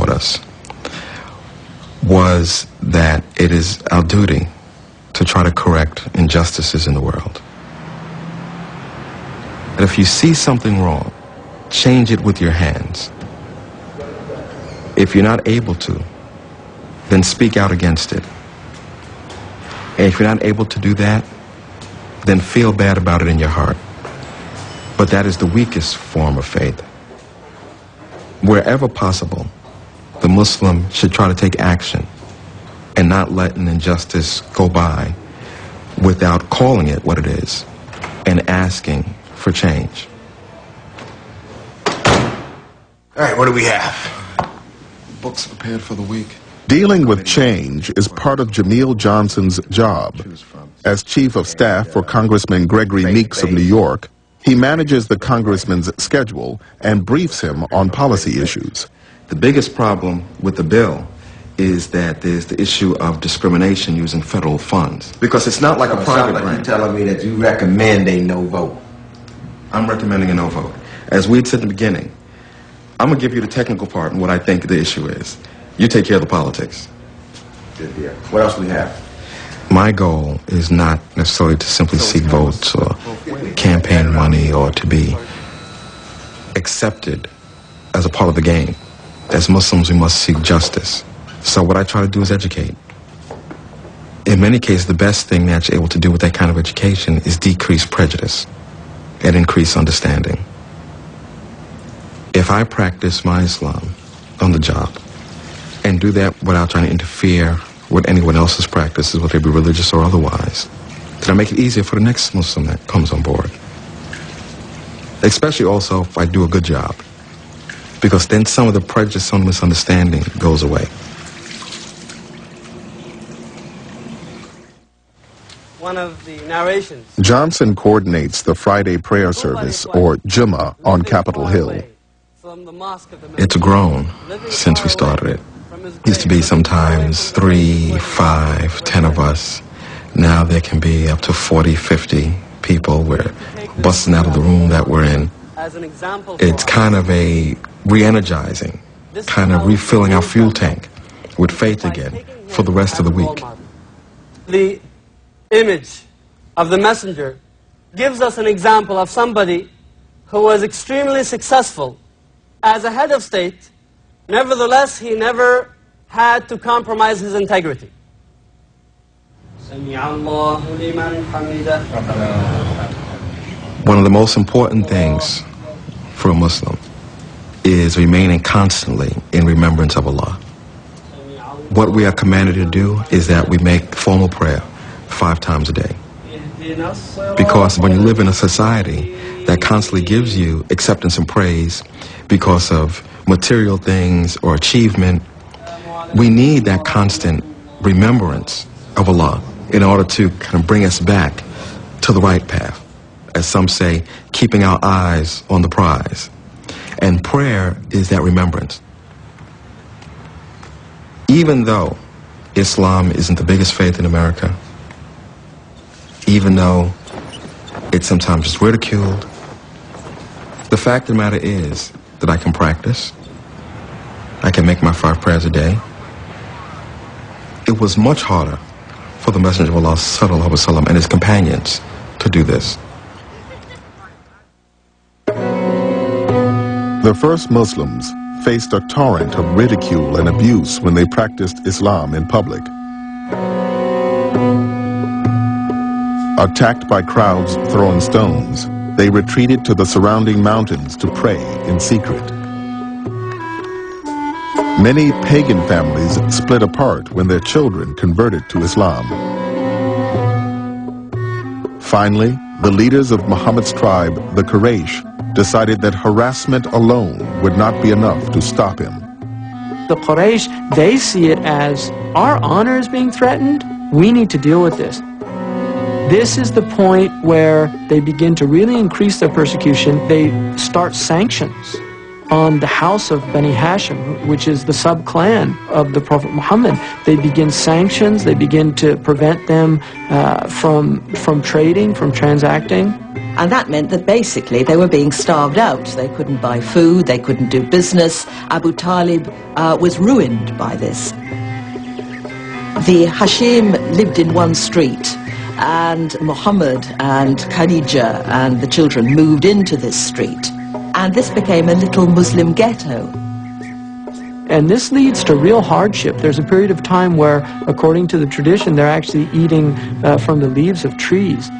taught us was that it is our duty to try to correct injustices in the world. And if you see something wrong, change it with your hands. If you're not able to, then speak out against it. And if you're not able to do that, then feel bad about it in your heart. But that is the weakest form of faith. Wherever possible, the Muslim should try to take action and not let an injustice go by without calling it what it is and asking for change. All right, what do we have? Books prepared for the week. Dealing with change is part of Jamil Johnson's job. As Chief of Staff for Congressman Gregory Meeks of New York, he manages the congressman's schedule and briefs him on policy issues. The biggest problem with the bill is that there's the issue of discrimination using federal funds. Because it's not like a private grant. You're telling me that you recommend a no vote. I'm recommending a no vote. As we said in the beginning, I'm going to give you the technical part and what I think the issue is. You take care of the politics. Good deal. What else we have? My goal is not necessarily to simply seek votes or campaign money or to be accepted as a part of the game. As Muslims, we must seek justice. So what I try to do is educate. In many cases, the best thing that you're able to do with that kind of education is decrease prejudice and increase understanding. If I practice my Islam on the job and do that without trying to interfere with anyone else's practices, whether they be religious or otherwise, then I make it easier for the next Muslim that comes on board. Especially also if I do a good job, because then some of the prejudice, some misunderstanding goes away. One of the narrations. Johnson coordinates the Friday prayer service, or Jummah, on Capitol Hill. It's grown since we started it. Used to be sometimes 3, 5, 10 of us. Now there can be up to 40, 50 people. We're busting out of the room that we're in. It's kind of a re-energizing, kind of refilling our fuel tank with faith again for the rest of the week. The image of the messenger gives us an example of somebody who was extremely successful as a head of state. Nevertheless, he never had to compromise his integrity. One of the most important things for a Muslim is remaining constantly in remembrance of Allah. What we are commanded to do is that we make formal prayer 5 times a day. Because when you live in a society that constantly gives you acceptance and praise because of material things or achievement, we need that constant remembrance of Allah in order to kind of bring us back to the right path. As some say, keeping our eyes on the prize. And prayer is that remembrance. Even though Islam isn't the biggest faith in America, even though it's sometimes just ridiculed, the fact of the matter is that I can practice. I can make my 5 prayers a day. It was much harder for the Messenger of Allah sallallahu alaihi wasallam and his companions to do this. The first Muslims faced a torrent of ridicule and abuse when they practiced Islam in public. Attacked by crowds throwing stones, they retreated to the surrounding mountains to pray in secret. Many pagan families split apart when their children converted to Islam. Finally, the leaders of Muhammad's tribe, the Quraysh, decided that harassment alone would not be enough to stop him. The Quraysh, they see it as, our honor is being threatened, we need to deal with this. This is the point where they begin to really increase their persecution. They start sanctions on the house of Bani Hashim, which is the sub-clan of the Prophet Muhammad. They begin sanctions, they begin to prevent them from trading, from transacting. And that meant that basically they were being starved out. They couldn't buy food, they couldn't do business. Abu Talib was ruined by this. The Hashim lived in one street, and Muhammad and Khadija and the children moved into this street. And this became a little Muslim ghetto. And this leads to real hardship. There's a period of time where, according to the tradition, they're actually eating from the leaves of trees.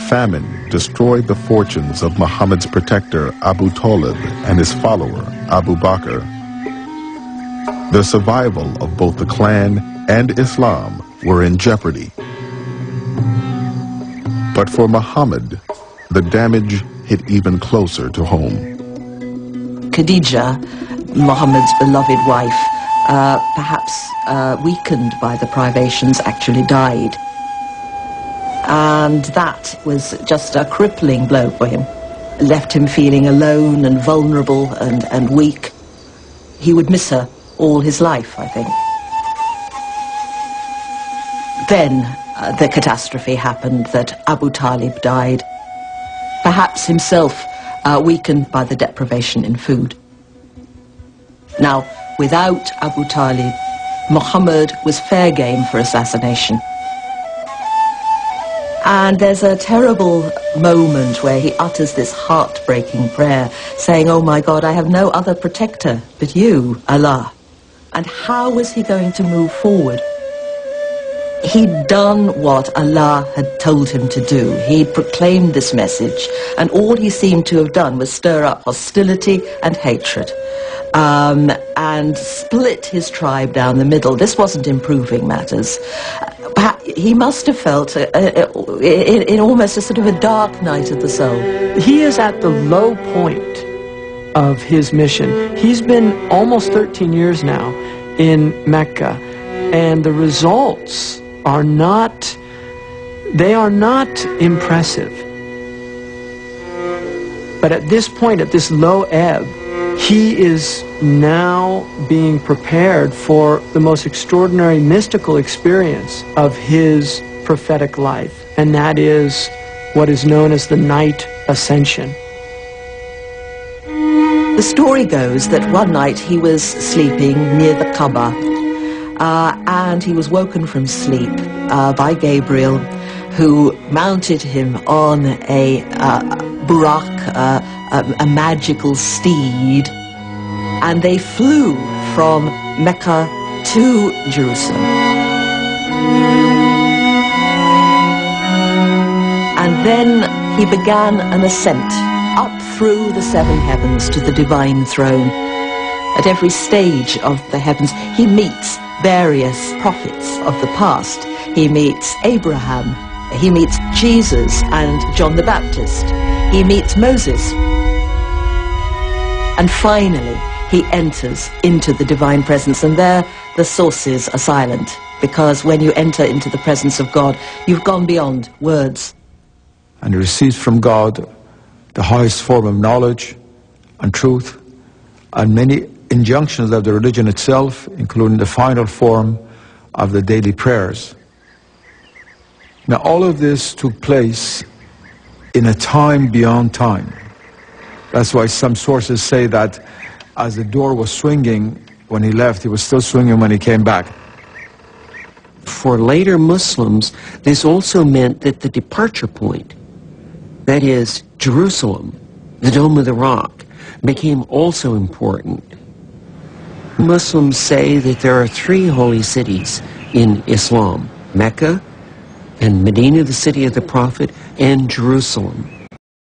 Famine destroyed the fortunes of Muhammad's protector Abu Talib and his follower Abu Bakr. The survival of both the clan and Islam were in jeopardy. But for Muhammad, the damage hit even closer to home. Khadija, Muhammad's beloved wife, perhaps weakened by the privations, actually died. And that was just a crippling blow for him. It left him feeling alone and vulnerable and weak. He would miss her all his life, I think. Then the catastrophe happened that Abu Talib died, perhaps himself weakened by the deprivation in food. Now, without Abu Talib, Muhammad was fair game for assassination. And there's a terrible moment where he utters this heartbreaking prayer, saying, "Oh my God, I have no other protector but you, Allah." And how was he going to move forward? He'd done what Allah had told him to do. He'd proclaimed this message, and all he seemed to have done was stir up hostility and hatred, and split his tribe down the middle. This wasn't improving matters. He must have felt in almost a sort of a dark night of the soul. He is at the low point of his mission. He's been almost 13 years now in Mecca, and the results are not impressive. But at this point, at this low ebb, he is now being prepared for the most extraordinary mystical experience of his prophetic life, and that is what is known as the night ascension. The story goes that one night he was sleeping near the Kaaba, and he was woken from sleep by Gabriel, who mounted him on a burak, a magical steed, and they flew from Mecca to Jerusalem. And then he began an ascent up through the seven heavens to the divine throne. At every stage of the heavens, he meets various prophets of the past. He meets Abraham, he meets Jesus and John the Baptist, he meets Moses. And finally, he enters into the divine presence, and there the sources are silent, because when you enter into the presence of God, you've gone beyond words. And he receives from God the highest form of knowledge and truth, and many injunctions of the religion itself, including the final form of the daily prayers. Now, all of this took place in a time beyond time. That's why some sources say that as the door was swinging when he left, he was still swinging when he came back. For later Muslims, this also meant that the departure point, that is, Jerusalem, the Dome of the Rock, became also important. Muslims say that there are three holy cities in Islam: Mecca, and Medina, the city of the Prophet, and Jerusalem.